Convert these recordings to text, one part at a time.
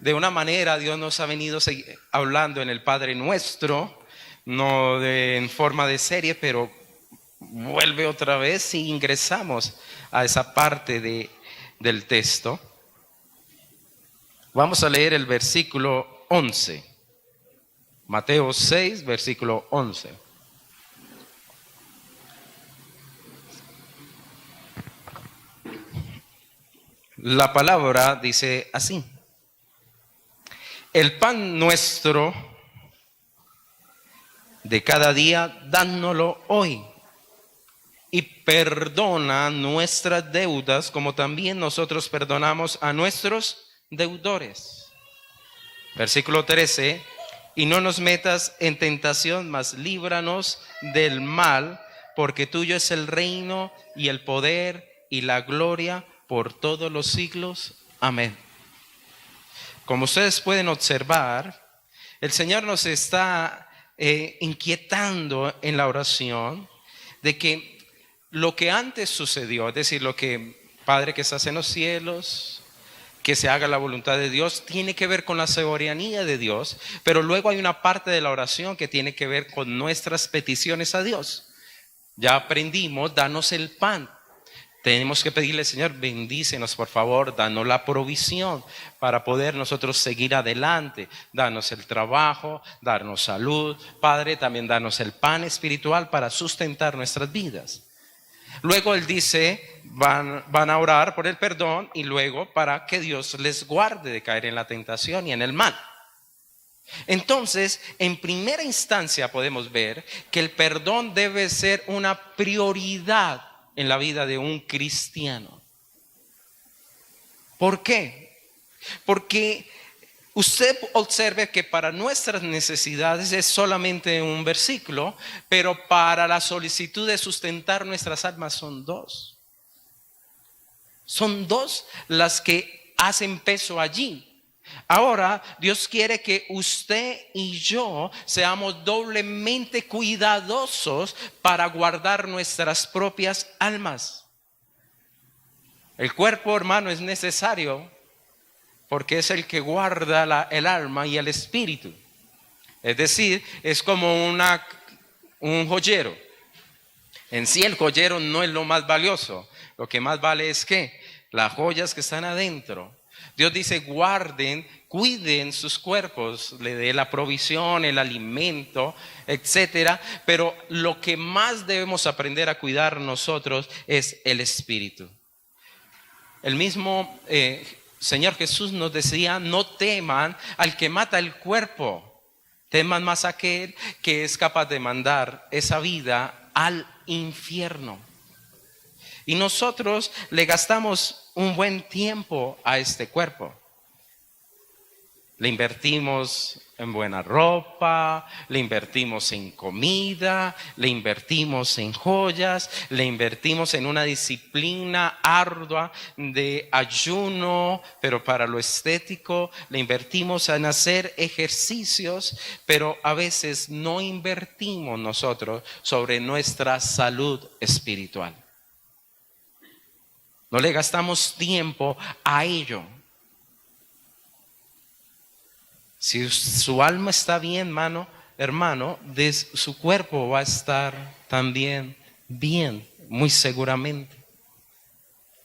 de una manera Dios nos ha venido hablando en el Padre Nuestro, no en forma de serie, pero vuelve otra vez y ingresamos a esa parte del texto. Vamos a leer el versículo 11. Mateo 6, versículo 11. La palabra dice así: el pan nuestro de cada día, dánoslo hoy. Y perdona nuestras deudas, como también nosotros perdonamos a nuestros deudores. Versículo 13: y no nos metas en tentación, mas líbranos del mal, porque tuyo es el reino y el poder y la gloria por todos los siglos. Amén. Como ustedes pueden observar, el Señor nos está inquietando en la oración de que lo que antes sucedió, es decir, lo que Padre que estás en los cielos, que se haga la voluntad de Dios, tiene que ver con la soberanía de Dios, pero luego hay una parte de la oración que tiene que ver con nuestras peticiones a Dios. Ya aprendimos, danos el pan. Tenemos que pedirle, Señor, bendícenos por favor, danos la provisión para poder nosotros seguir adelante. Danos el trabajo, darnos salud. Padre, también danos el pan espiritual para sustentar nuestras vidas. Luego Él dice, van a orar por el perdón y luego para que Dios les guarde de caer en la tentación y en el mal. Entonces, en primera instancia podemos ver que el perdón debe ser una prioridad en la vida de un cristiano. ¿Por qué? Porque usted observe que para nuestras necesidades es solamente un versículo, pero para la solicitud de sustentar nuestras almas son dos. Son dos las que hacen peso allí. Ahora, Dios quiere que usted y yo seamos doblemente cuidadosos para guardar nuestras propias almas. El cuerpo, hermano, es necesario porque es el que guarda el alma y el espíritu. Es decir, es como un joyero. En sí el joyero no es lo más valioso. Lo que más vale es ¿qué? Las joyas que están adentro. Dios dice guarden, cuiden sus cuerpos, le dé la provisión, el alimento, etcétera. Pero lo que más debemos aprender a cuidar nosotros es el espíritu. El mismo Señor Jesús nos decía, no teman al que mata el cuerpo, teman más a aquel que es capaz de mandar esa vida al infierno. Y nosotros le gastamos un buen tiempo a este cuerpo. Le invertimos en buena ropa, le invertimos en comida, le invertimos en joyas, le invertimos en una disciplina ardua de ayuno, pero para lo estético, le invertimos en hacer ejercicios, pero a veces no invertimos nosotros sobre nuestra salud espiritual. No le gastamos tiempo a ello. Si su alma está bien, hermano, su cuerpo va a estar también bien, muy seguramente.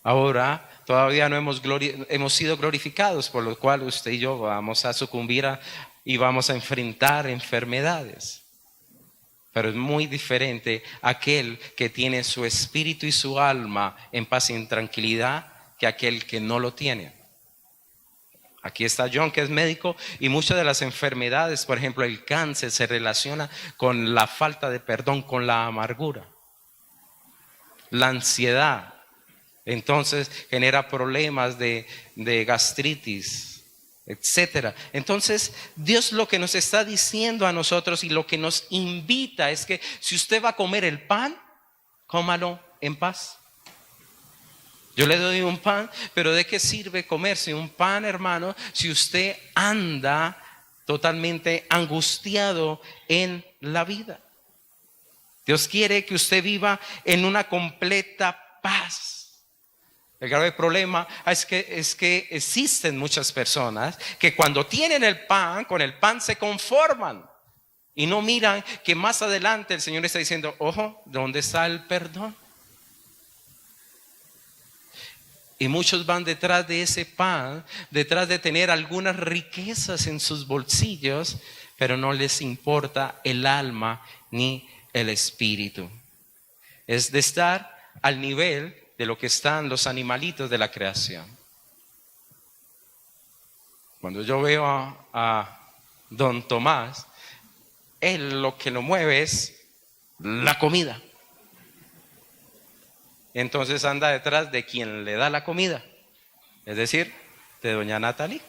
Ahora, todavía no hemos sido glorificados, por lo cual usted y yo vamos a sucumbir y vamos a enfrentar enfermedades. Pero es muy diferente aquel que tiene su espíritu y su alma en paz y en tranquilidad que aquel que no lo tiene. Aquí está John, que es médico, y muchas de las enfermedades, por ejemplo el cáncer, se relaciona con la falta de perdón, con la amargura, la ansiedad. Entonces genera problemas de gastritis, etcétera. Entonces Dios lo que nos está diciendo a nosotros y lo que nos invita es que si usted va a comer el pan, cómalo en paz. Yo le doy un pan, pero ¿de qué sirve comerse un pan, hermano, si usted anda totalmente angustiado en la vida? Dios quiere que usted viva en una completa paz. El grave problema es que existen muchas personas que cuando tienen el pan, con el pan se conforman y no miran que más adelante el Señor está diciendo, ojo, ¿dónde está el perdón? Y muchos van detrás de ese pan, detrás de tener algunas riquezas en sus bolsillos, pero no les importa el alma ni el espíritu. Es de estar al nivel de lo que están los animalitos de la creación. Cuando yo veo a don Tomás, él lo que lo mueve es la comida. Entonces anda detrás de quien le da la comida, es decir, de doña Natalie.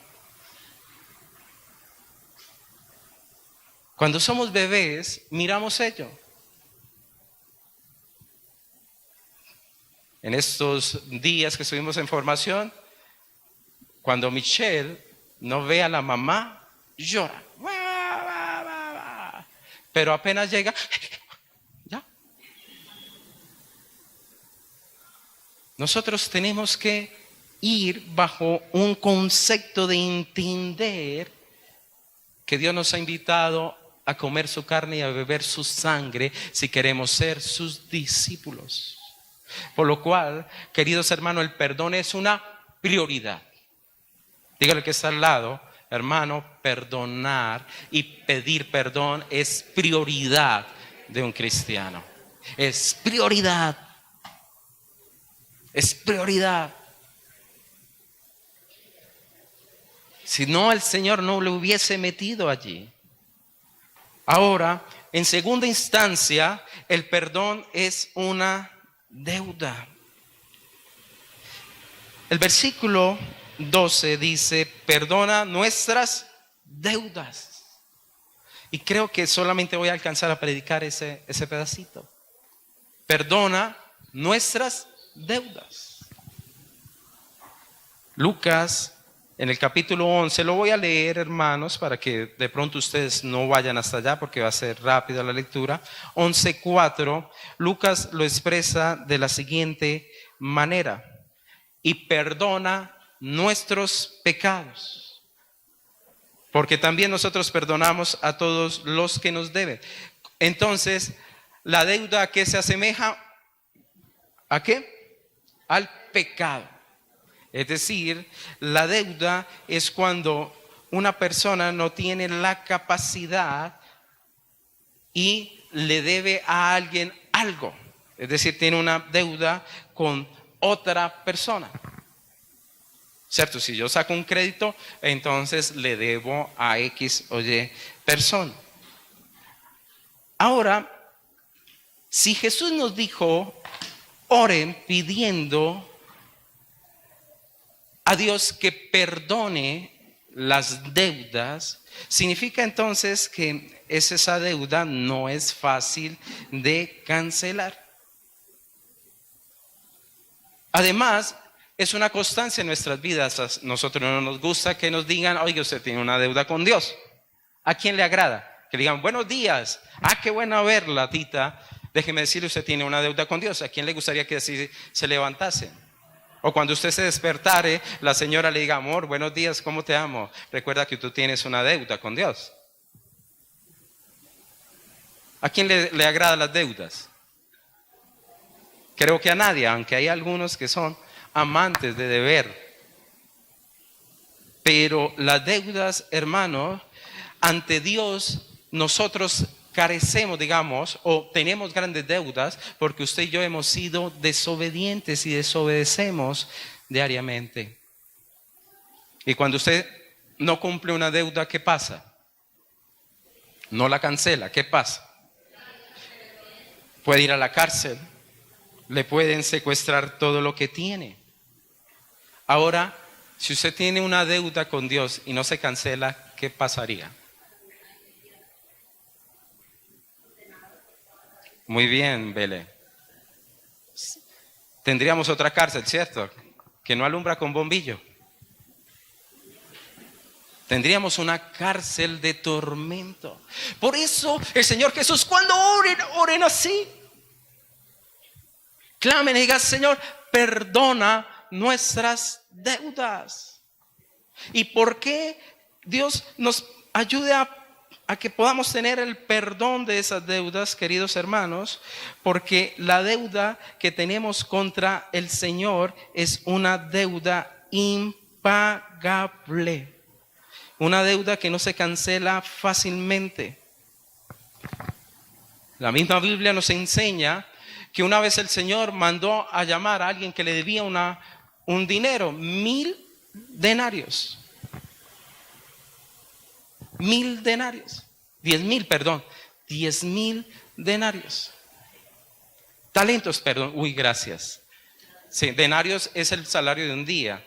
Cuando somos bebés, miramos ello. En estos días que estuvimos en formación, cuando Michelle no ve a la mamá, llora. Pero apenas llega, ya. Nosotros tenemos que ir bajo un concepto de entender que Dios nos ha invitado a comer su carne y a beber su sangre si queremos ser sus discípulos. Por lo cual, queridos hermanos, el perdón es una prioridad. Dígale que está al lado, hermano, perdonar y pedir perdón es prioridad de un cristiano. Es prioridad. Es prioridad. Si no, el Señor no le hubiese metido allí. Ahora, en segunda instancia, el perdón es una deuda. El versículo 12 dice, perdona nuestras deudas. Y creo que solamente voy a alcanzar a predicar ese pedacito. Perdona nuestras deudas. Lucas, en el capítulo 11, lo voy a leer, hermanos, para que de pronto ustedes no vayan hasta allá porque va a ser rápida la lectura. 11:4, Lucas lo expresa de la siguiente manera. Y perdona nuestros pecados, porque también nosotros perdonamos a todos los que nos deben. Entonces, la deuda, ¿a qué se asemeja? ¿A qué? Al pecado. Es decir, la deuda es cuando una persona no tiene la capacidad y le debe a alguien algo. Es decir, tiene una deuda con otra persona. ¿Cierto? Si yo saco un crédito, entonces le debo a X o Y persona. Ahora, si Jesús nos dijo, oren pidiendo a Dios que perdone las deudas, significa entonces que esa deuda no es fácil de cancelar. Además, es una constancia en nuestras vidas. A nosotros no nos gusta que nos digan, oye, usted tiene una deuda con Dios. ¿A quién le agrada? Que le digan, buenos días. Ah, qué bueno verla, tita. Déjeme decirle, usted tiene una deuda con Dios. ¿A quién le gustaría que así se levantase? O cuando usted se despertare, la señora le diga, amor, buenos días, ¿cómo te amo? Recuerda que tú tienes una deuda con Dios. ¿A quién le agradan las deudas? Creo que a nadie, aunque hay algunos que son amantes de deber. Pero las deudas, hermanos, ante Dios nosotros carecemos, digamos, o tenemos grandes deudas porque usted y yo hemos sido desobedientes y desobedecemos diariamente. Y cuando usted no cumple una deuda, ¿qué pasa? No la cancela, ¿qué pasa? Puede ir a la cárcel, le pueden secuestrar todo lo que tiene. Ahora, si usted tiene una deuda con Dios y no se cancela, ¿qué pasaría? Muy bien, Bele. Tendríamos otra cárcel, ¿cierto? Que no alumbra con bombillo. Tendríamos una cárcel de tormento. Por eso el Señor Jesús, cuando oren así. Clamen y digan, Señor, perdona nuestras deudas. ¿Y por qué Dios nos ayude a que podamos tener el perdón de esas deudas, queridos hermanos? Porque la deuda que tenemos contra el Señor es una deuda impagable. Una deuda que no se cancela fácilmente. La misma Biblia nos enseña que una vez el Señor mandó a llamar a alguien que le debía un dinero, 1,000 denarios. 1,000 denarios. 10,000, perdón. 10,000 denarios. Talentos, perdón. Uy, gracias. Sí, denarios es el salario de un día.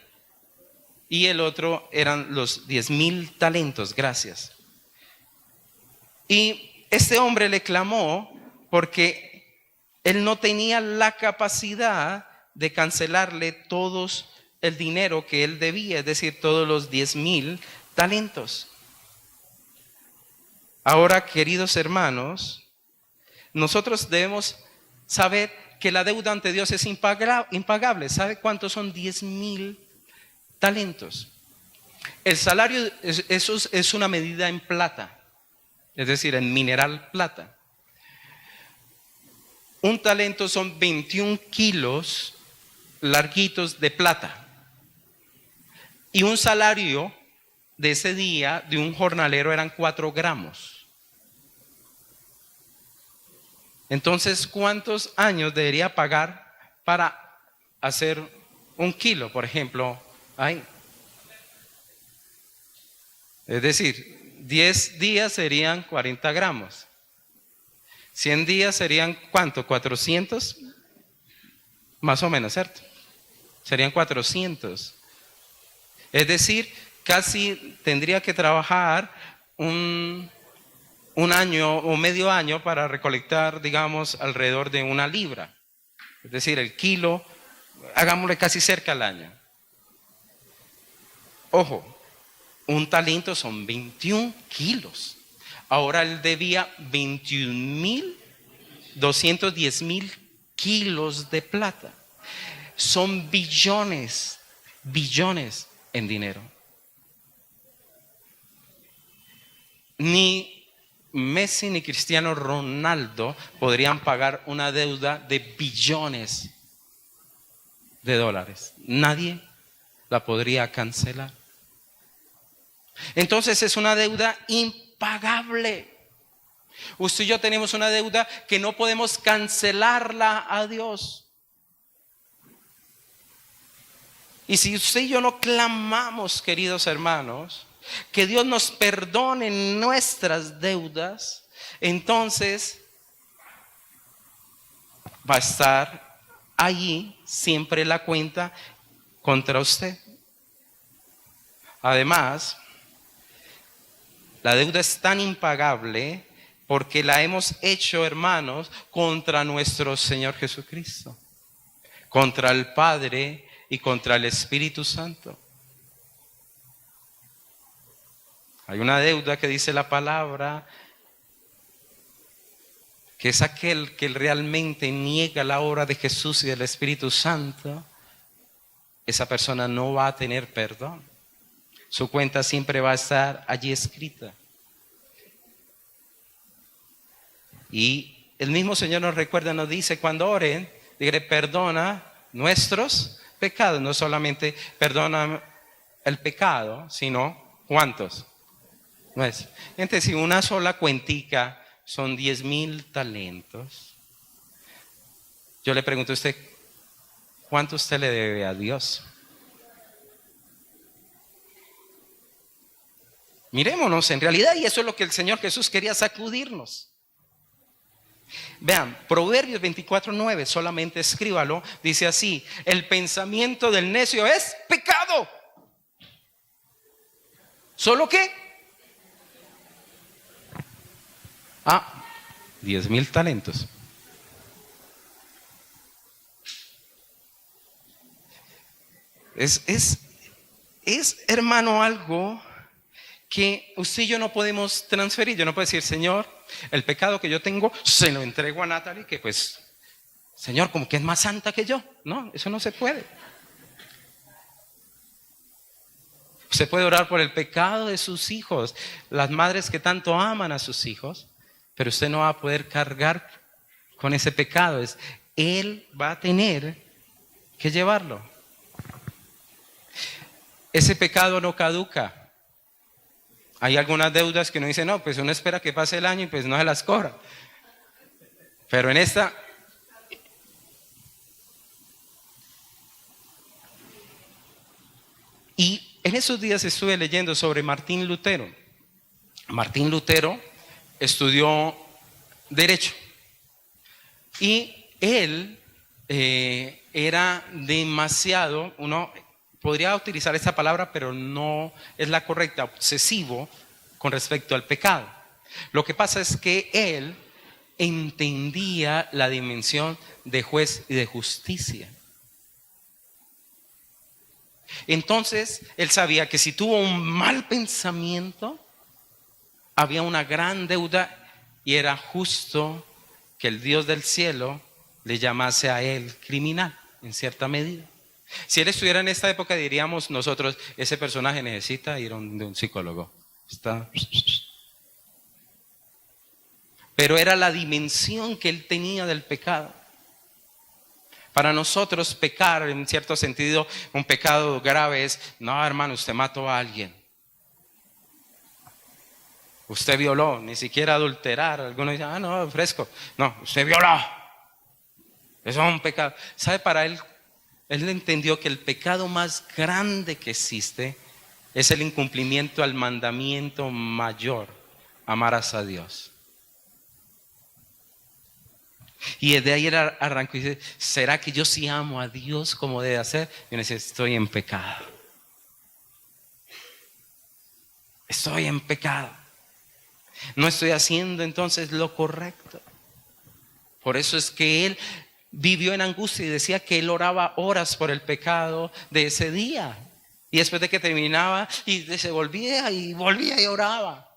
Y el otro eran los 10,000 talentos, gracias. Y este hombre le clamó porque él no tenía la capacidad de cancelarle todos el dinero que él debía, es decir, todos los 10,000 talentos. Ahora, queridos hermanos, nosotros debemos saber que la deuda ante Dios es impagable. ¿Sabe cuántos son 10,000 talentos? El salario eso es una medida en plata, es decir, en mineral plata. Un talento son 21 kilos larguitos de plata. Y un salario de ese día de un jornalero eran 4 gramos. Entonces, ¿cuántos años debería pagar para hacer 1 kilo, por ejemplo? Ahí. Es decir, 10 días serían 40 gramos. 100 días serían, ¿cuánto? 400, más o menos, ¿cierto? Serían 400. Es decir, casi tendría que trabajar un año o medio año para recolectar, digamos, alrededor de 1 libra. Es decir, el kilo, hagámosle casi cerca al año. Ojo, un talento son 21 kilos. Ahora él debía 210,000 kilos de plata. Son billones en dinero. Ni Messi ni Cristiano Ronaldo podrían pagar una deuda de billones de dólares. Nadie la podría cancelar. Entonces es una deuda impagable. Usted y yo tenemos una deuda que no podemos cancelarla a Dios. Y si usted y yo no clamamos, queridos hermanos, que Dios nos perdone nuestras deudas, entonces va a estar allí siempre la cuenta contra usted. Además, la deuda es tan impagable porque la hemos hecho, hermanos, contra nuestro Señor Jesucristo, contra el Padre y contra el Espíritu Santo. Hay una deuda que dice la palabra, que es aquel que realmente niega la obra de Jesús y del Espíritu Santo. Esa persona no va a tener perdón. Su cuenta siempre va a estar allí escrita. Y el mismo Señor nos recuerda, nos dice, cuando oren, dígale, perdona nuestros pecados. No solamente perdona el pecado, sino ¿cuántos? Entonces, si una sola cuentica son 10,000 talentos, yo le pregunto a usted, ¿cuánto usted le debe a Dios? Mirémonos en realidad, y eso es lo que el Señor Jesús quería sacudirnos. Vean, Proverbios 24:9, solamente escríbalo, dice así: el pensamiento del necio es pecado. ¿Solo qué? 10,000 talentos. Es, hermano, algo que usted y yo no podemos transferir. Yo no puedo decir, Señor, el pecado que yo tengo se lo entrego a Natalie, que pues, Señor, como que es más santa que yo. No, eso no se puede. Usted puede orar por el pecado de sus hijos, las madres que tanto aman a sus hijos, pero usted no va a poder cargar con ese pecado. Él va a tener que llevarlo. Ese pecado no caduca. Hay algunas deudas que uno dice, no, pues uno espera que pase el año y pues no se las cobra. Pero en esta... Y en esos días estuve leyendo sobre Martín Lutero. Martín Lutero estudió Derecho. Y él era demasiado, uno podría utilizar esa palabra, pero no es la correcta, obsesivo con respecto al pecado. Lo que pasa es que él entendía la dimensión de juez y de justicia. Entonces, él sabía que si tuvo un mal pensamiento, había una gran deuda y era justo que el Dios del cielo le llamase a él criminal, en cierta medida. Si él estuviera en esta época, diríamos nosotros, ese personaje necesita ir de un psicólogo. Pero era la dimensión que él tenía del pecado. Para nosotros pecar, en cierto sentido, un pecado grave es, no hermano, usted mató a alguien. Usted violó, ni siquiera adulterar. Algunos dicen, no, fresco. No, usted violó. Eso es un pecado. ¿Sabe? Para él entendió que el pecado más grande que existe es el incumplimiento al mandamiento mayor, amarás a Dios. Y desde ahí él arrancó y dice, ¿será que yo sí amo a Dios como debe hacer? Y uno dice, estoy en pecado. Estoy en pecado. No estoy haciendo entonces lo correcto. Por eso es que él vivió en angustia y decía que él oraba horas por el pecado de ese día. Y después de que terminaba, y se volvía y oraba.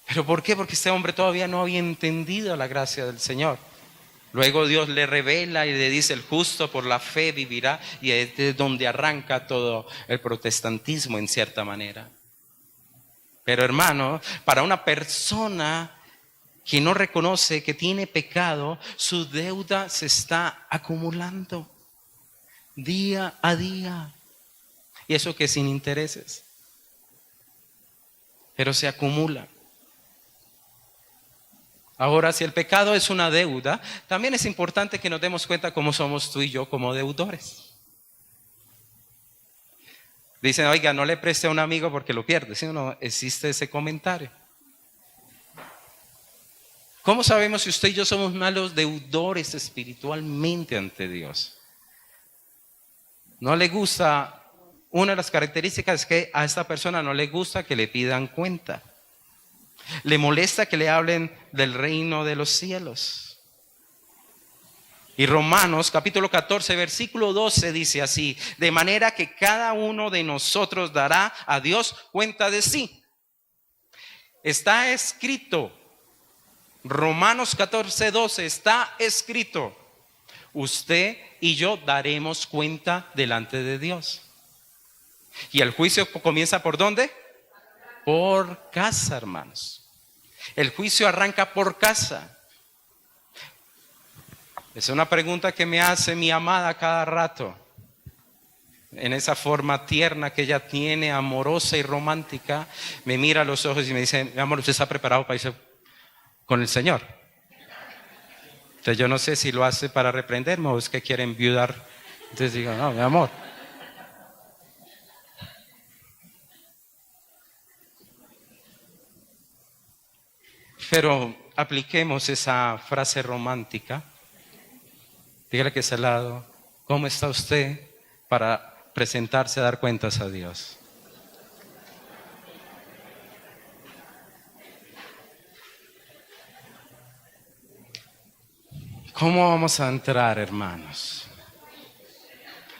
¿Pero por qué? Porque este hombre todavía no había entendido la gracia del Señor. Luego Dios le revela y le dice, el justo por la fe vivirá. Y es de donde arranca todo el protestantismo en cierta manera. Pero hermano, para una persona que no reconoce que tiene pecado, su deuda se está acumulando día a día. Y eso que sin intereses. Pero se acumula. Ahora, si el pecado es una deuda, también es importante que nos demos cuenta cómo somos tú y yo como deudores. Dicen, oiga, no le preste a un amigo porque lo pierde. ¿Sí o no? Existe ese comentario. ¿Cómo sabemos si usted y yo somos malos deudores espiritualmente ante Dios? No le gusta, una de las características es que a esta persona no le gusta que le pidan cuenta. Le molesta que le hablen del reino de los cielos. Y Romanos capítulo 14 versículo 12 dice así, de manera que cada uno de nosotros dará a Dios cuenta de sí. Está escrito, Romanos 14, 12, está escrito, usted y yo daremos cuenta delante de Dios. Y el juicio comienza ¿por dónde? Por casa, hermanos. El juicio arranca por casa. Es una pregunta que me hace mi amada cada rato. En esa forma tierna que ella tiene, amorosa y romántica, me mira a los ojos y me dice, mi amor, ¿usted está preparado para irse con el Señor? Entonces yo no sé si lo hace para reprenderme o es que quiere enviudar. Entonces digo, no, mi amor. Pero apliquemos esa frase romántica. Dígale que está al lado, ¿cómo está usted para presentarse a dar cuentas a Dios? ¿Cómo vamos a entrar, hermanos?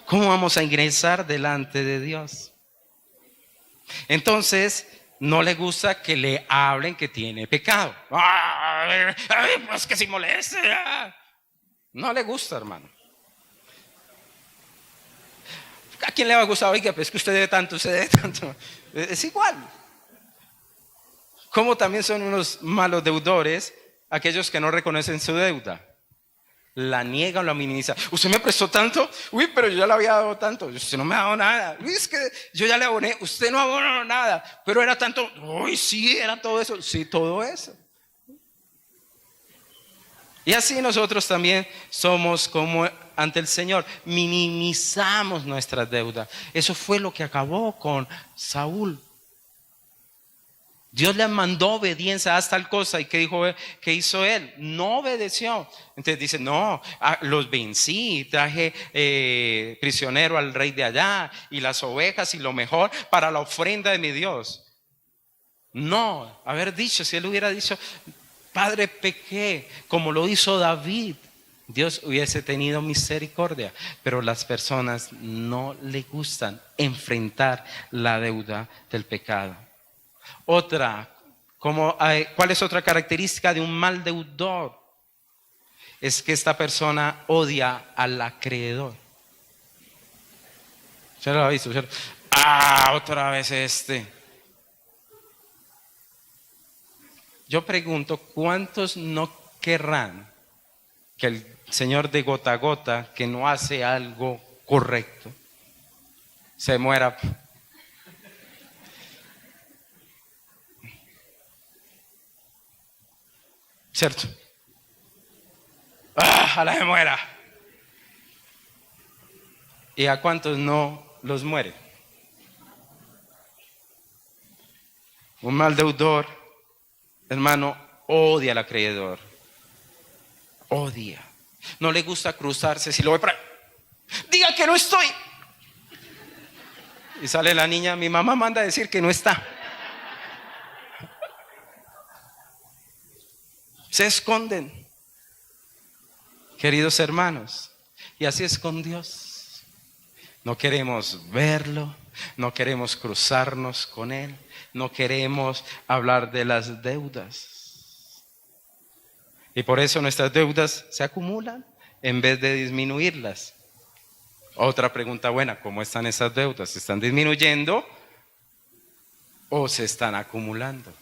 ¿Cómo vamos a ingresar delante de Dios? Entonces, no le gusta que le hablen que tiene pecado. ¡Ay, pues que si molesta! No le gusta, hermano. quién le va a gustar? Oiga, pues es que usted debe tanto, usted debe tanto. Es igual. Como también son unos malos deudores aquellos que no reconocen su deuda. La niegan o la minimizan. Usted me prestó tanto, uy, pero yo ya le había dado tanto. Usted no me ha dado nada. Uy, es que yo ya le aboné, usted no abonó nada. Pero era tanto, uy, sí, era todo eso. Sí, todo eso. Y así nosotros también somos como ante el Señor. Minimizamos nuestras deudas. Eso fue lo que acabó con Saúl. Dios le mandó obediencia a tal cosa. ¿Y qué hizo él? No obedeció. Entonces dice, no, los vencí, traje prisionero al rey de allá y las ovejas y lo mejor para la ofrenda de mi Dios. No, haber dicho, si él hubiera dicho, Padre, pequé, como lo hizo David, Dios hubiese tenido misericordia. Pero las personas no le gustan enfrentar la deuda del pecado. ¿Cuál es otra característica de un mal deudor? Es que esta persona odia al acreedor. ¿Ya lo ha visto? Otra vez este. Yo pregunto, ¿cuántos no querrán que el Señor de gota a gota, que no hace algo correcto, se muera? ¿Cierto? Ojalá se muera. ¿Y a cuántos no los muere? Un mal deudor, hermano, odia al acreedor. Odia. No le gusta cruzarse. Si lo ve para ahí, diga que no estoy. Y sale la niña, mi mamá manda a decir que no está. Se esconden, queridos hermanos, y así es con Dios. No queremos verlo, no queremos cruzarnos con Él, no queremos hablar de las deudas. Y por eso nuestras deudas se acumulan en vez de disminuirlas. Otra pregunta buena, ¿cómo están esas deudas? ¿Se están disminuyendo o se están acumulando?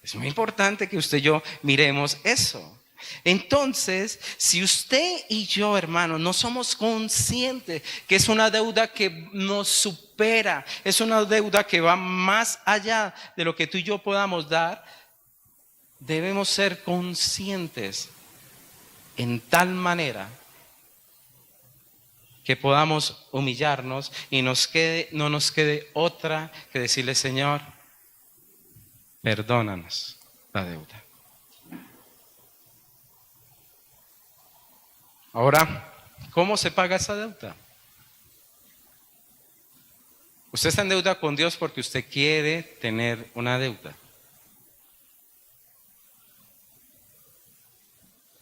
Es muy importante que usted y yo miremos eso. Entonces, si usted y yo, hermano, no somos conscientes que es una deuda que nos supera, es una deuda que va más allá de lo que tú y yo podamos dar, debemos ser conscientes en tal manera que podamos humillarnos y no nos quede otra que decirle, Señor, perdónanos la deuda. Ahora, ¿cómo se paga esa deuda? Usted está en deuda con Dios porque usted quiere tener una deuda.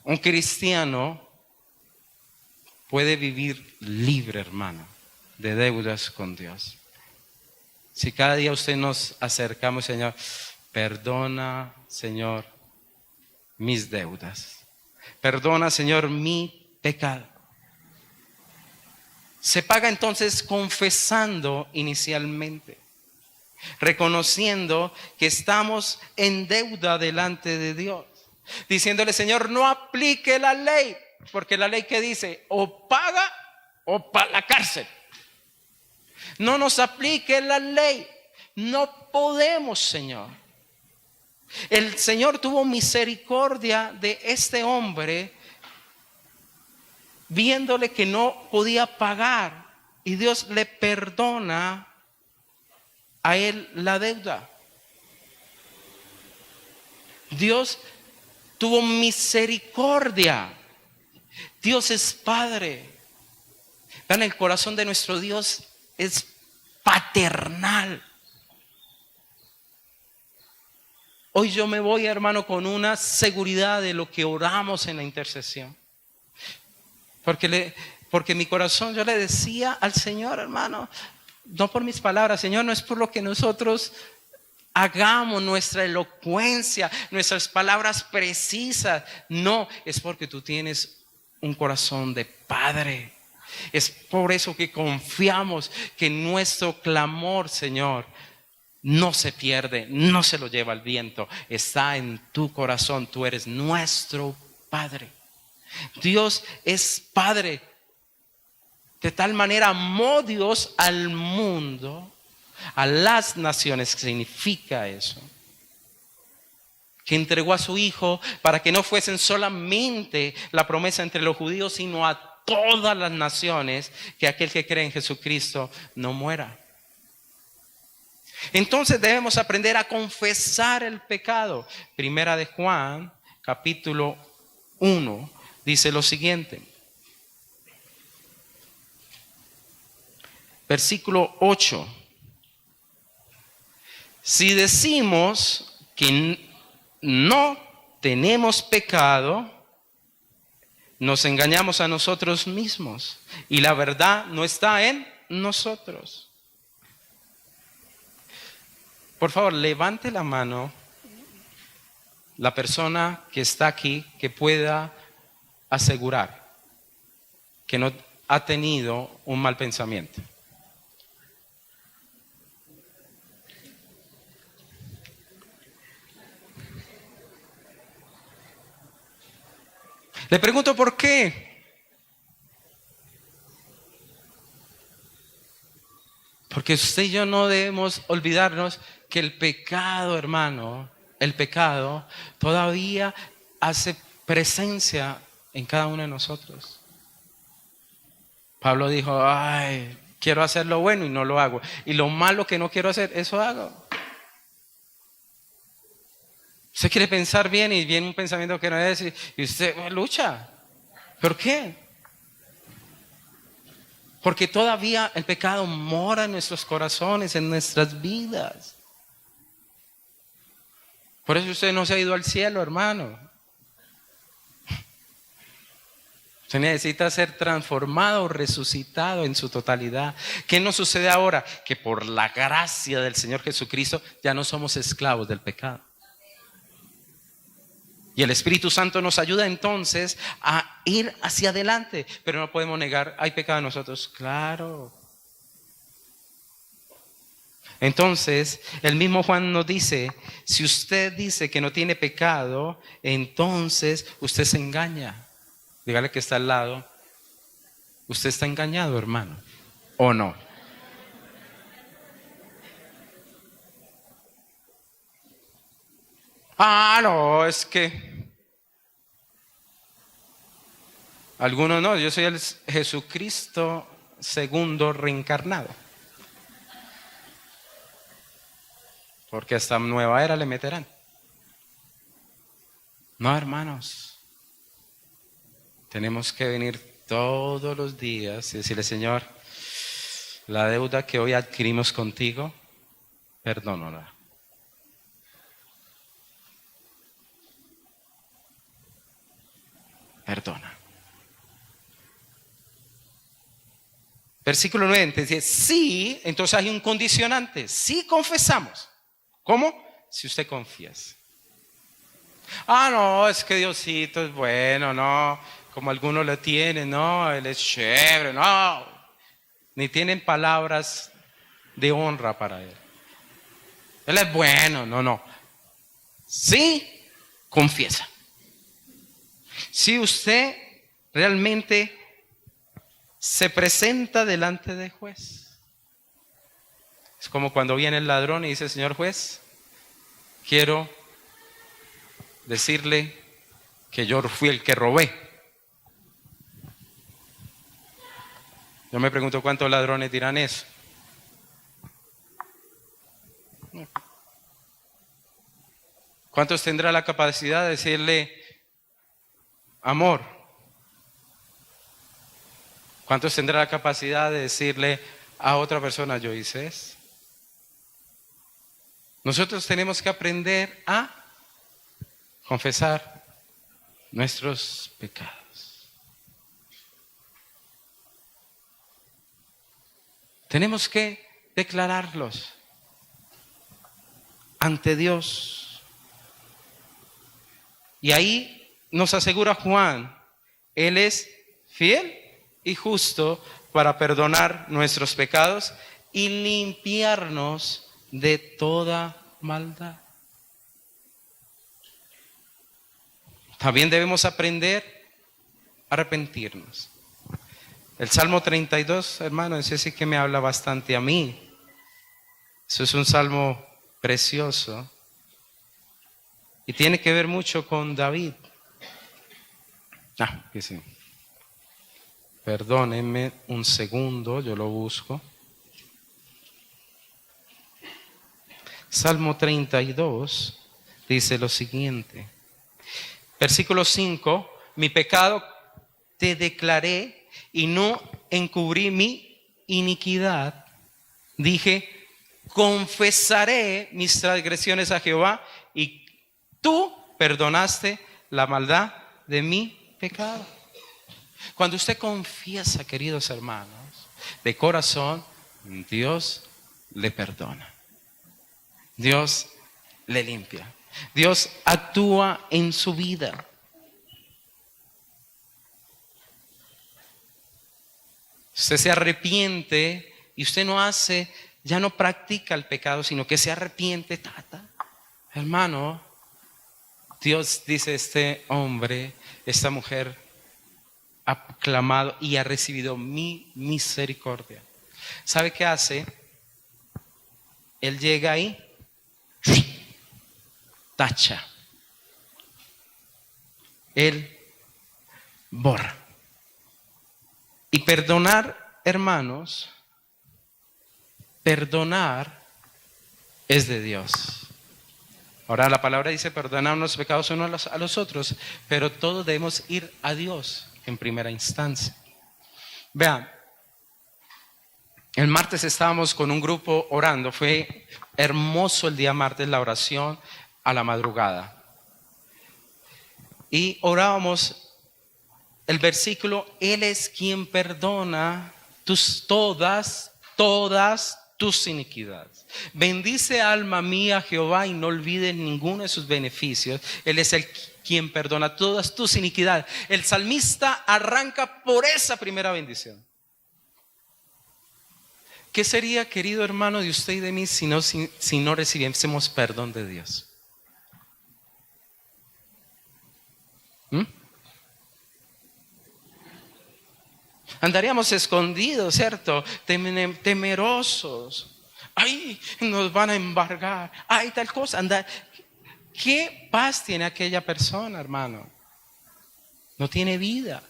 Un cristiano puede vivir libre, hermano, de deudas con Dios. Si cada día usted nos acercamos, Señor, perdona, Señor, mis deudas. Perdona, Señor, mi pecado. Se paga entonces confesando inicialmente, reconociendo que estamos en deuda delante de Dios, diciéndole, Señor, no aplique la ley, porque la ley que dice, o paga o para la cárcel. No nos aplique la ley, no podemos, Señor. El Señor tuvo misericordia de este hombre, viéndole que no podía pagar, y Dios le perdona a él la deuda. Dios tuvo misericordia. Dios es Padre. Vean, el corazón de nuestro Dios es paternal. Hoy yo me voy, hermano, con una seguridad de lo que oramos en la intercesión. Porque mi corazón, yo le decía al Señor, hermano, no por mis palabras, Señor, no es por lo que nosotros hagamos, nuestra elocuencia, nuestras palabras precisas. No, es porque tú tienes un corazón de padre. Es por eso que confiamos que nuestro clamor, Señor, no se pierde, no se lo lleva el viento. Está en tu corazón. Tú eres nuestro Padre. Dios es Padre. De tal manera amó Dios al mundo, a las naciones. ¿Qué significa eso? Que entregó a su Hijo para que no fuesen solamente la promesa entre los judíos, sino a todas las naciones, que aquel que cree en Jesucristo no muera. Entonces debemos aprender a confesar el pecado. Primera de Juan, capítulo 1, dice lo siguiente. Versículo 8. Si decimos que no tenemos pecado, nos engañamos a nosotros mismos y la verdad no está en nosotros. Por favor, levante la mano la persona que está aquí que pueda asegurar que no ha tenido un mal pensamiento. Le pregunto por qué. Porque usted y yo no debemos olvidarnos que el pecado, hermano, el pecado todavía hace presencia en cada uno de nosotros. Pablo dijo, ay, quiero hacer lo bueno y no lo hago. Y lo malo que no quiero hacer, eso hago. Usted quiere pensar bien y viene un pensamiento que no es y usted lucha. ¿Por qué? Porque todavía el pecado mora en nuestros corazones, en nuestras vidas. Por eso usted no se ha ido al cielo, hermano. Usted necesita ser transformado, resucitado en su totalidad. ¿Qué nos sucede ahora? Que por la gracia del Señor Jesucristo ya no somos esclavos del pecado. Y el Espíritu Santo nos ayuda entonces a ir hacia adelante. Pero no podemos negar, ¿hay pecado en nosotros? Claro. Entonces, el mismo Juan nos dice, si usted dice que no tiene pecado, entonces usted se engaña. Dígale que está al lado. Usted está engañado, hermano. ¿O no? Ah, no, es que algunos no, yo soy el Jesucristo segundo reencarnado. Porque hasta nueva era le meterán. No, hermanos. Tenemos que venir todos los días y decirle, Señor, la deuda que hoy adquirimos contigo, perdónala. Perdona. Versículo 9 dice, sí, entonces hay un condicionante. Sí confesamos. ¿Cómo? Si usted confiesa. Ah, no, es que Diosito es bueno, no. Como algunos lo tienen, no, Él es chévere, no. Ni tienen palabras de honra para Él. Él es bueno, no. Sí, confiesa. Si usted realmente se presenta delante del juez. Es como cuando viene el ladrón y dice, señor juez, quiero decirle que yo fui el que robé. Yo me pregunto cuántos ladrones dirán eso. ¿Cuántos tendrá la capacidad de decirle, amor? ¿Cuántos tendrá la capacidad de decirle a otra persona, yo hice eso? Nosotros tenemos que aprender a confesar nuestros pecados. Tenemos que declararlos ante Dios. Y ahí nos asegura Juan Él es fiel y justo para perdonar nuestros pecados y limpiarnos de toda maldad. También debemos aprender a arrepentirnos. El Salmo 32, hermano, ese sí que me habla bastante a mí. Eso es un salmo precioso y tiene que ver mucho con David. Que sí. Perdónenme un segundo, yo lo busco. Salmo 32 dice lo siguiente. Versículo 5, mi pecado te declaré y no encubrí mi iniquidad. Dije, confesaré mis transgresiones a Jehová y tú perdonaste la maldad de mi pecado. Cuando usted confiesa, queridos hermanos, de corazón, Dios le perdona. Dios le limpia. Dios actúa en su vida. Usted se arrepiente y usted no hace, ya no practica el pecado, sino que se arrepiente, hermano, Dios dice, este hombre, esta mujer ha clamado y ha recibido mi misericordia. ¿Sabe qué hace? Él llega ahí, tacha. Él borra. Y perdonar, hermanos, perdonar es de Dios. Ahora la palabra dice perdonar los pecados unos a los otros, pero todos debemos ir a Dios en primera instancia. Vean, el martes estábamos con un grupo orando, fue hermoso el día martes la oración a la madrugada. Y orábamos el versículo, Él es quien perdona todas tus iniquidades. Bendice alma mía Jehová y no olvides ninguno de sus beneficios. Él es quien perdona todas tus iniquidades. El salmista arranca por esa primera bendición. ¿Qué sería, querido hermano, de usted y de mí si no recibiésemos perdón de Dios? Andaríamos escondidos, ¿cierto? Temerosos. Ay, nos van a embargar. Ay, tal cosa. ¿Qué paz tiene aquella persona, hermano? No tiene vida.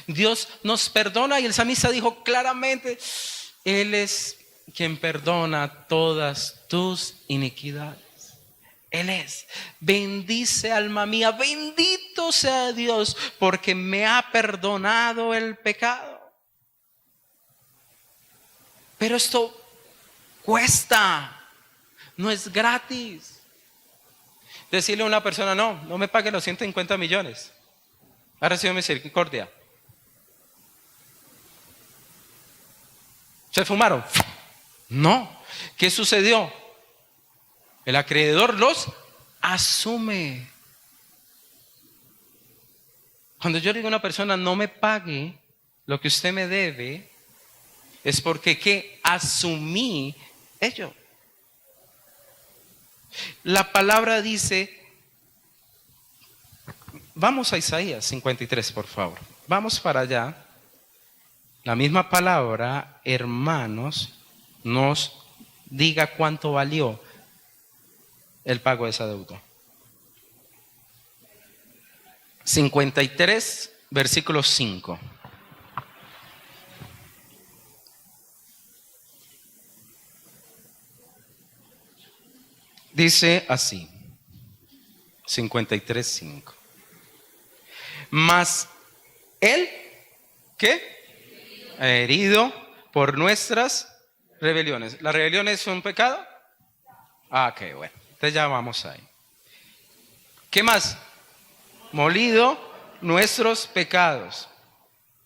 Dios nos perdona y el salmista dijo claramente, Él es quien perdona todas tus iniquidades. Él es. Bendice alma mía, bendito sea Dios, porque me ha perdonado el pecado. Pero esto cuesta, no es gratis. Decirle a una persona, no me pague los 150 millones. Ha recibido misericordia. ¿Se fumaron? No. ¿Qué sucedió? El acreedor los asume. Cuando yo digo a una persona no me pague lo que usted me debe, es porque ¿qué? Asumí ello. La palabra dice, vamos a Isaías 53, por favor. Vamos para allá. La misma palabra, hermanos, nos diga cuánto valió el pago de esa deuda. 53, versículo 5. Dice así, 53, 5. Mas él, ¿qué? Herido por nuestras rebeliones. ¿La rebelión es un pecado? Ok, bueno. Entonces ya vamos ahí. ¿Qué más? Molido nuestros pecados.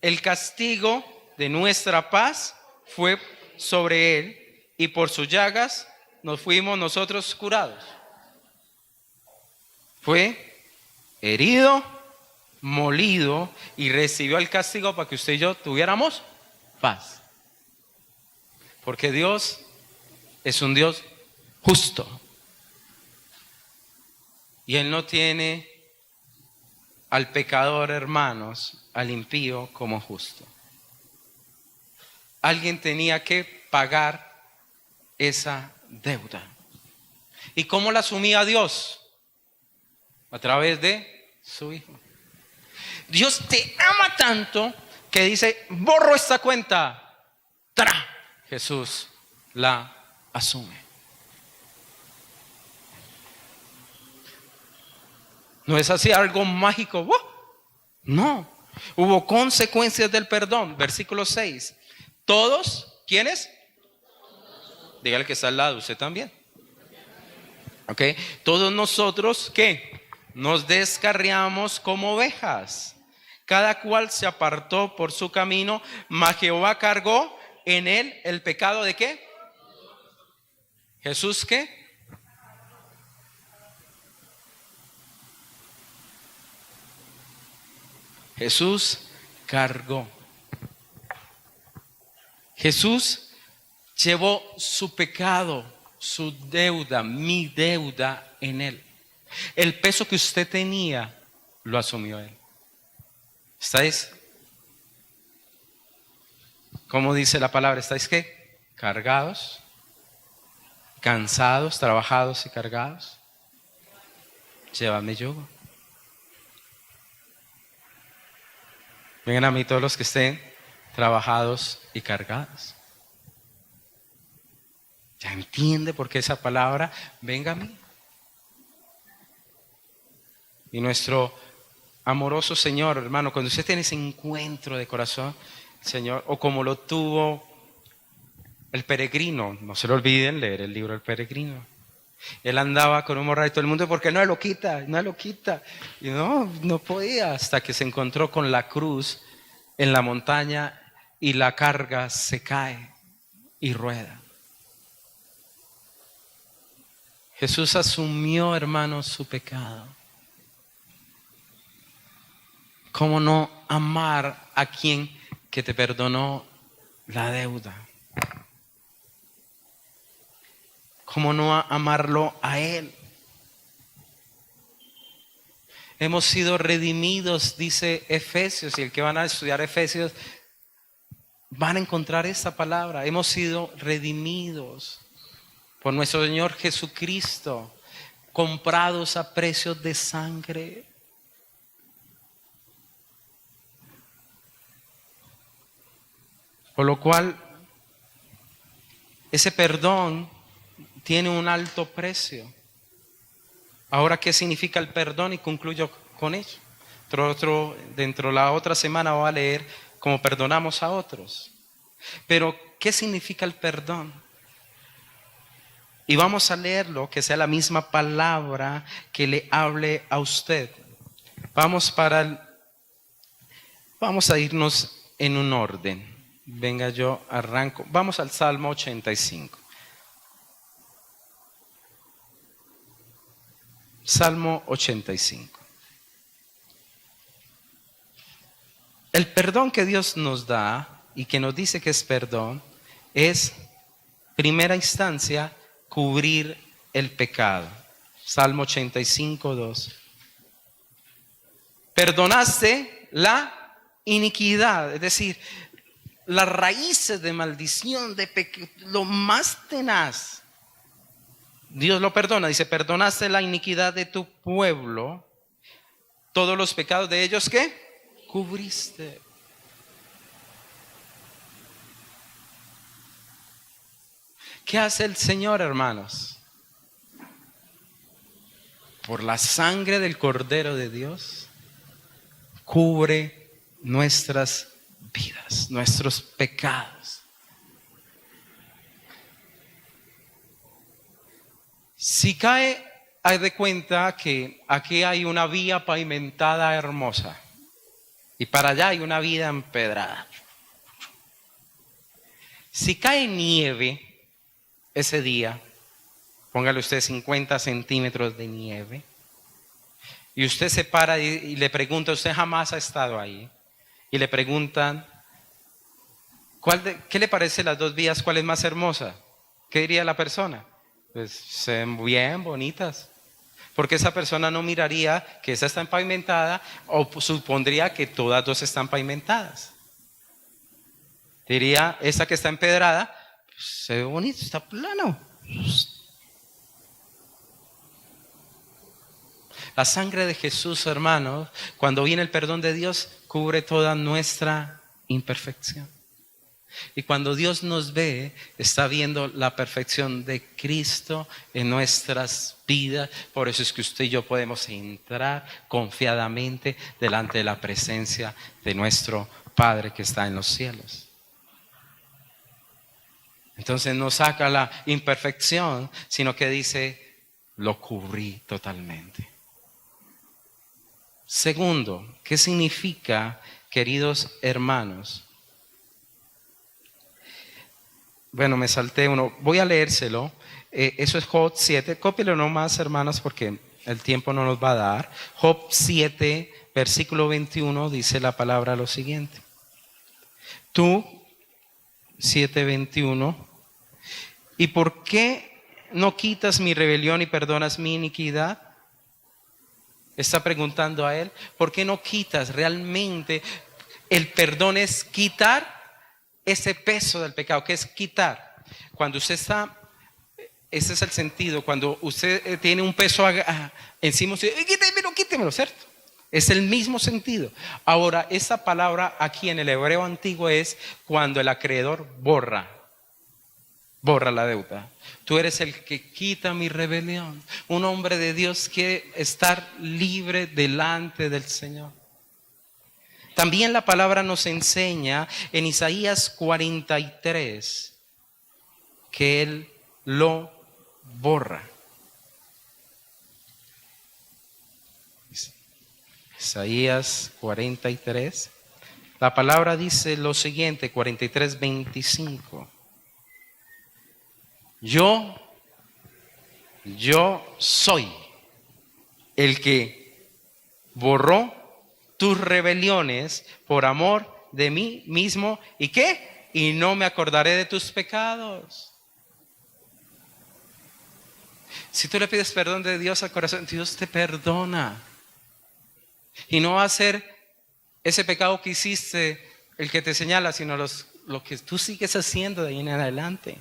El castigo de nuestra paz fue sobre él y por sus llagas nos fuimos nosotros curados. Fue herido, molido y recibió el castigo para que usted y yo tuviéramos paz. Porque Dios es un Dios justo. Y Él no tiene al pecador, hermanos, al impío como justo. Alguien tenía que pagar esa deuda. ¿Y cómo la asumía Dios? A través de su Hijo. Dios te ama tanto que dice, borro esta cuenta. ¡Tra! Jesús la asume. ¿No es así algo mágico? ¡Wow! No. Hubo consecuencias del perdón. Versículo 6. Todos, ¿quiénes? Dígale que está al lado, usted también. ¿Ok? Todos nosotros, ¿qué? Nos descarriamos como ovejas. Cada cual se apartó por su camino, mas Jehová cargó en él el pecado ¿de qué? ¿Jesús qué? Jesús cargó. Jesús llevó su pecado, su deuda, mi deuda en él. El peso que usted tenía lo asumió él. ¿Estáis? ¿Cómo dice la palabra? ¿Estáis qué? Cargados, cansados, trabajados y cargados. Llévame yugo. Vengan a mí todos los que estén trabajados y cargados. ¿Ya entiende por qué esa palabra? Venga a mí. Y nuestro amoroso Señor, hermano, cuando usted tiene ese encuentro de corazón, Señor, o como lo tuvo el peregrino, no se lo olviden leer el libro del peregrino. Él andaba con un morral y todo el mundo, porque no lo quita, no lo quita. Y no podía, hasta que se encontró con la cruz en la montaña y la carga se cae y rueda. Jesús asumió, hermanos, su pecado. ¿Cómo no amar a quien que te perdonó la deuda? ¿Cómo no amarlo a Él? Hemos sido redimidos, dice Efesios, y el que van a estudiar Efesios van a encontrar esta palabra. Hemos sido redimidos por nuestro Señor Jesucristo, comprados a precios de sangre. Por lo cual, ese perdón tiene un alto precio. Ahora, ¿qué significa el perdón? Y concluyo con ello. Dentro de la otra semana voy a leer cómo perdonamos a otros. Pero, ¿qué significa el perdón? Y vamos a leerlo, que sea la misma palabra que le hable a usted. Vamos a irnos en un orden. Venga, yo arranco. Vamos al Salmo 85. Salmo 85. El perdón que Dios nos da y que nos dice que es perdón es, primera instancia, cubrir el pecado. Salmo 85, 2. Perdonaste la iniquidad, es decir, las raíces de maldición, de lo más tenaz. Dios lo perdona, dice, perdonaste la iniquidad de tu pueblo, todos los pecados de ellos, ¿qué? Cubriste. ¿Qué hace el Señor, hermanos? Por la sangre del Cordero de Dios, cubre nuestras vidas, nuestros pecados. Si cae, haz de cuenta que aquí hay una vía pavimentada hermosa y para allá hay una vía empedrada. Si cae nieve ese día, póngale usted 50 centímetros de nieve, y usted se para y le pregunta, usted jamás ha estado ahí, y le preguntan, ¿qué le parece las dos vías? ¿Cuál es más hermosa? ¿Qué diría la persona? Pues se ven bien bonitas. Porque esa persona no miraría que esa está pavimentada o supondría que todas dos están pavimentadas. Diría, esa que está empedrada, pues, se ve bonita, está plano. La sangre de Jesús, hermanos, cuando viene el perdón de Dios, cubre toda nuestra imperfección. Y cuando Dios nos ve, está viendo la perfección de Cristo en nuestras vidas. Por eso es que usted y yo podemos entrar confiadamente delante de la presencia de nuestro Padre que está en los cielos. Entonces no saca la imperfección, sino que dice, lo cubrí totalmente. Segundo, ¿qué significa, queridos hermanos? Bueno, me salté uno. Voy a leérselo. Eso es Job 7. Cópielo nomás, hermanos, porque el tiempo no nos va a dar. Job 7, versículo 21, dice la palabra lo siguiente. Tú, 7:21, ¿y por qué no quitas mi rebelión y perdonas mi iniquidad? Está preguntando a él. ¿Por qué no quitas realmente? El perdón es quitar ese peso del pecado. ¿Qué es quitar? Cuando usted está, ese es el sentido, cuando usted tiene un peso encima, usted, quítemelo, ¿cierto? Es el mismo sentido. Ahora, esa palabra aquí en el hebreo antiguo es cuando el acreedor borra la deuda. Tú eres el que quita mi rebelión. Un hombre de Dios quiere estar libre delante del Señor. También la palabra nos enseña en Isaías 43 que Él lo borra. Isaías 43. La palabra dice lo siguiente, 43:25. Yo soy el que borró tus rebeliones por amor de mí mismo. ¿Y qué? Y no me acordaré de tus pecados. Si tú le pides perdón de Dios al corazón, Dios te perdona. Y no va a ser ese pecado que hiciste el que te señala, sino lo que tú sigues haciendo de ahí en adelante.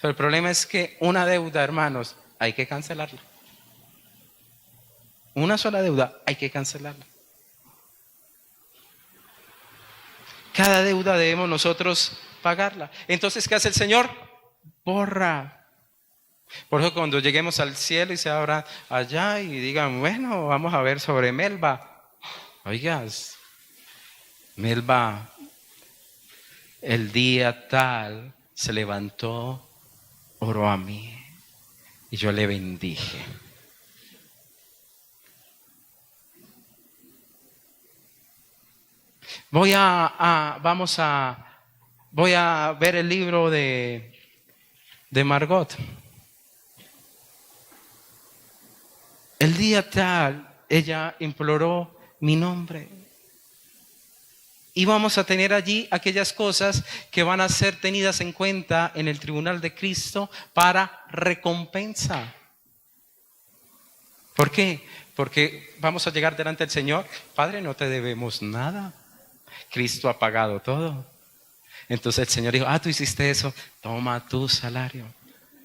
Pero el problema es que una deuda, hermanos, hay que cancelarla. Una sola deuda, hay que cancelarla. Cada deuda debemos nosotros pagarla. Entonces, ¿qué hace el Señor? Borra. Por eso cuando lleguemos al cielo y se abra allá y digan, bueno, vamos a ver sobre Melba. Oigas, Melba, el día tal se levantó, oró a mí y yo le bendije. Voy a ver el libro de Margot. El día tal, ella imploró mi nombre. Y vamos a tener allí aquellas cosas que van a ser tenidas en cuenta en el tribunal de Cristo para recompensa. ¿Por qué? Porque vamos a llegar delante del Señor. Padre, no te debemos nada. Cristo ha pagado todo. Entonces el Señor dijo, tú hiciste eso, toma tu salario.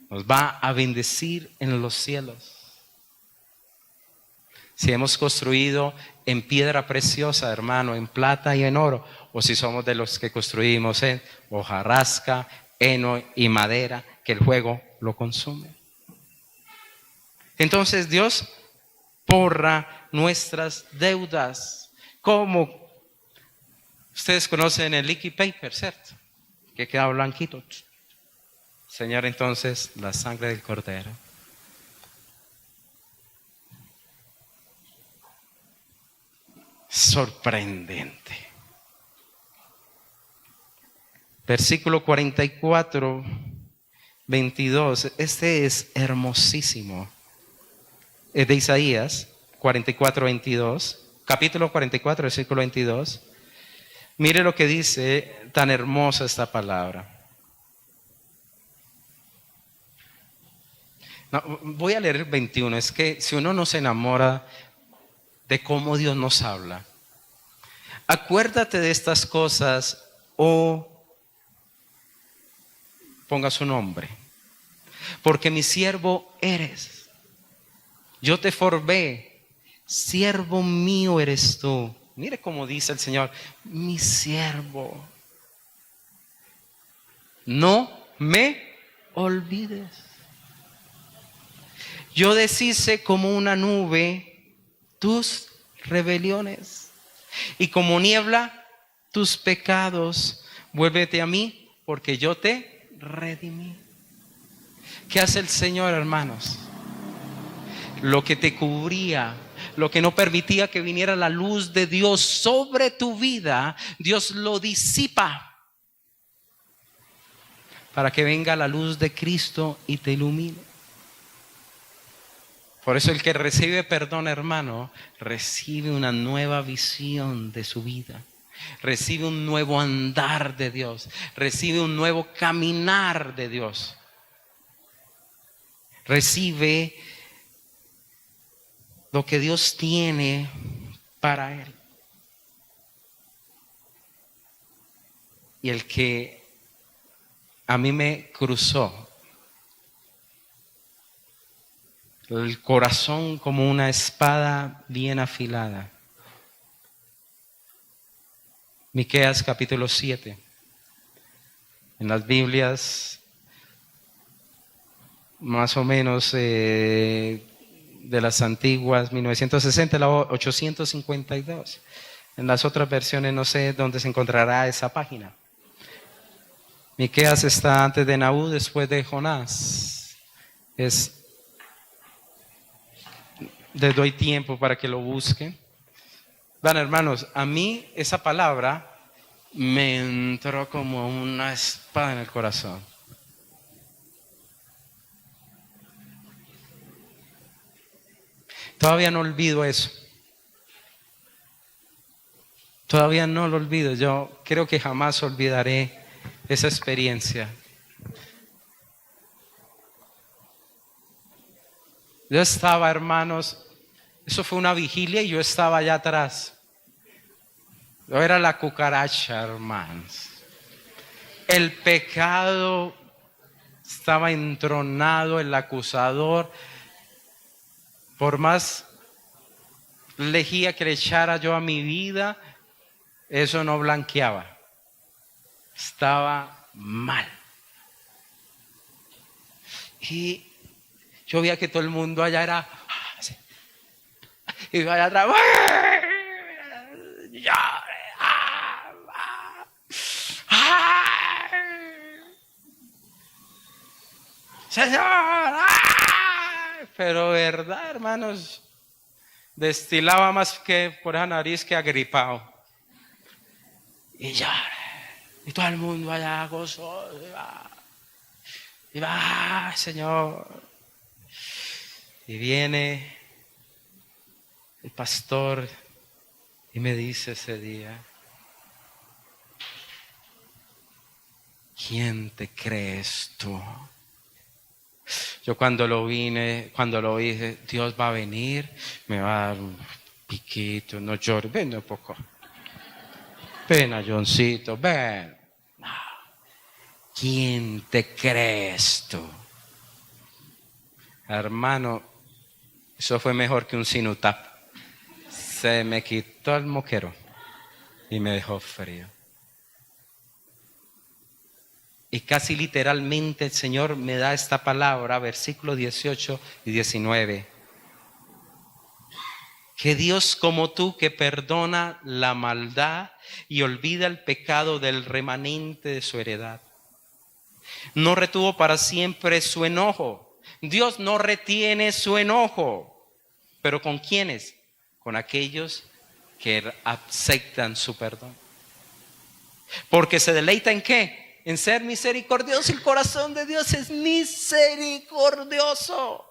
Nos va a bendecir en los cielos. Si hemos construido en piedra preciosa, hermano, en plata y en oro, o si somos de los que construimos en hojarasca, heno y madera, que el fuego lo consume. Entonces Dios borra nuestras deudas. ¿Cómo? Ustedes conocen el leaky paper, ¿cierto? Que queda blanquito. Señor, entonces, la sangre del cordero. Sorprendente. Versículo 44, 22. Este es hermosísimo. Es de Isaías 44, 22. Capítulo 44, versículo 22. Mire lo que dice, tan hermosa esta palabra. No, voy a leer el 21. Es que si uno no se enamora de cómo Dios nos habla. Acuérdate de estas cosas, ponga su nombre, porque mi siervo eres. Yo te formé, siervo mío eres tú. Mire cómo dice el Señor, mi siervo. No me olvides. Yo deshice como una nube tus rebeliones y como niebla tus pecados. Vuélvete a mí porque yo te redimí. ¿Qué hace el Señor, hermanos? Lo que te cubría, lo que no permitía que viniera la luz de Dios sobre tu vida, Dios lo disipa para que venga la luz de Cristo y te ilumine. Por eso el que recibe perdón, hermano, recibe una nueva visión de su vida. Recibe un nuevo andar de Dios. Recibe un nuevo caminar de Dios. Recibe lo que Dios tiene para él. Y el que a mí me cruzó el corazón como una espada bien afilada. Miqueas capítulo 7. En las Biblias, más o menos de las antiguas, 1960, la 852. En las otras versiones no sé dónde se encontrará esa página. Miqueas está antes de Nahú, después de Jonás. Les doy tiempo para que lo busquen. Van, hermanos, a mí esa palabra me entró como una espada en el corazón. Todavía no olvido eso. Todavía no lo olvido. Yo creo que jamás olvidaré esa experiencia. Yo estaba, hermanos, eso fue una vigilia y yo estaba allá atrás. Yo era la cucaracha, hermanos. El pecado estaba entronado, el acusador. Por más lejía que le echara yo a mi vida, eso no blanqueaba. Estaba mal. Y yo veía que todo el mundo allá era así. Y yo allá atrás, Señor, pero verdad, hermanos, destilaba más que por esa nariz que agripado. Y ya, y todo el mundo allá gozoso, y va, Señor. Y viene el pastor y me dice ese día, ¿quién te crees tú? Yo cuando lo vi, dije, Dios va a venir, me va a dar un piquito, no llores, ven un poco. Ven, Johncito, ven. No. ¿Quién te crees tú? Hermano, eso fue mejor que un sinutap. Se me quitó el moquero y me dejó frío. Y casi literalmente el Señor me da esta palabra, versículos 18 y 19. Que Dios como tú, que perdona la maldad y olvida el pecado del remanente de su heredad. No retuvo para siempre su enojo. Dios no retiene su enojo. ¿Pero con quiénes? Con aquellos que aceptan su perdón. Porque se deleita ¿en qué? En ser misericordioso. El corazón de Dios es misericordioso.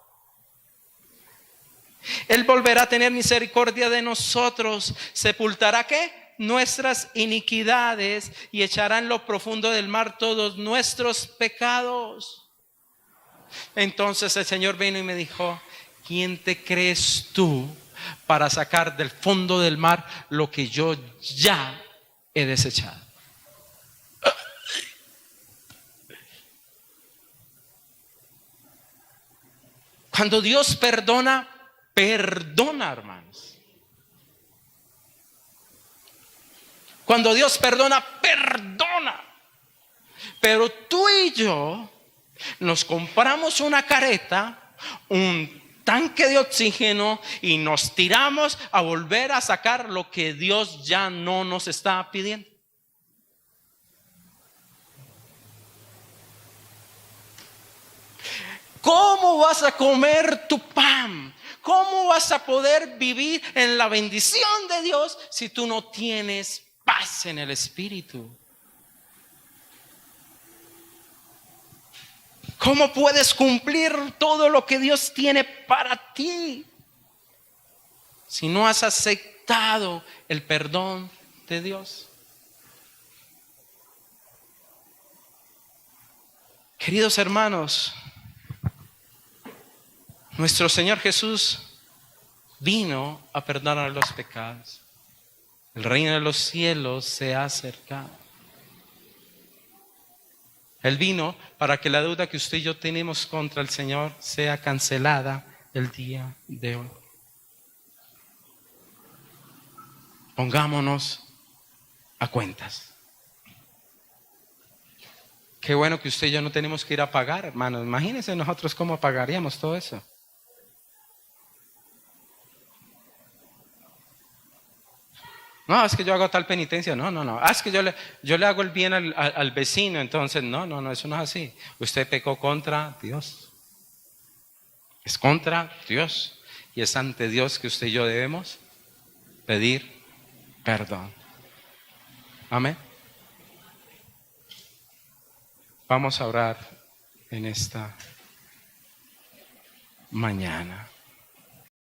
Él volverá a tener misericordia de nosotros. ¿Sepultará qué? Nuestras iniquidades y echará en lo profundo del mar todos nuestros pecados. Entonces el Señor vino y me dijo: ¿quién te crees tú para sacar del fondo del mar lo que yo ya he desechado? Cuando Dios perdona, perdona, hermanos. Cuando Dios perdona, perdona. Pero tú y yo nos compramos una careta, un tanque de oxígeno y nos tiramos a volver a sacar lo que Dios ya no nos está pidiendo. ¿Cómo vas a comer tu pan? ¿Cómo vas a poder vivir en la bendición de Dios si tú no tienes paz en el espíritu? ¿Cómo puedes cumplir todo lo que Dios tiene para ti si no has aceptado el perdón de Dios? Queridos hermanos, nuestro Señor Jesús vino a perdonar los pecados. El reino de los cielos se ha acercado. Él vino para que la deuda que usted y yo tenemos contra el Señor sea cancelada el día de hoy. Pongámonos a cuentas. Qué bueno que usted y yo no tenemos que ir a pagar, hermanos. Imagínense nosotros cómo pagaríamos todo eso. No, es que yo hago tal penitencia. No. Es que yo le hago el bien al vecino. Entonces, no, eso no es así. Usted pecó contra Dios. Es contra Dios. Y es ante Dios que usted y yo debemos pedir perdón. Amén. Vamos a orar en esta mañana.